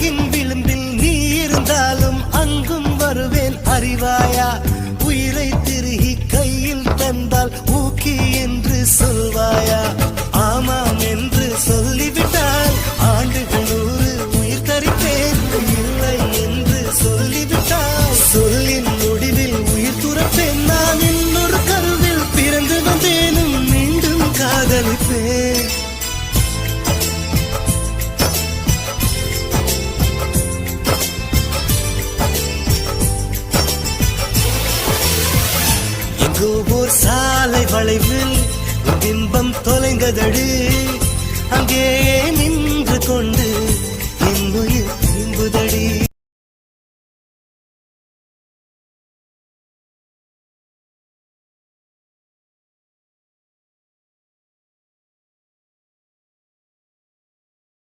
உலகின் விளிம்பில் நீ இருந்தாலும் அங்கும் வருவேன் அறிவாயா உயிரை திருகி கையில் தந்தால் ஊக்கி என்று சொல்வாயா ஆமாம் என்று சொல்லிவிட்டால் ஆண்டுகள் 100 உயிர் தரிப்பேன் இல்லை என்று சொல்லிவிட்டால் சொல்லின் முடிவில் உயிர் துறப்பேன் நான் இன்னொரு கருவில் பிறந்து வந்தேனும் மீண்டும் காதலிப்பேன் ஓர் சாலை வளைவில் இன்பம் தொலைந்ததடு அங்கே நின்று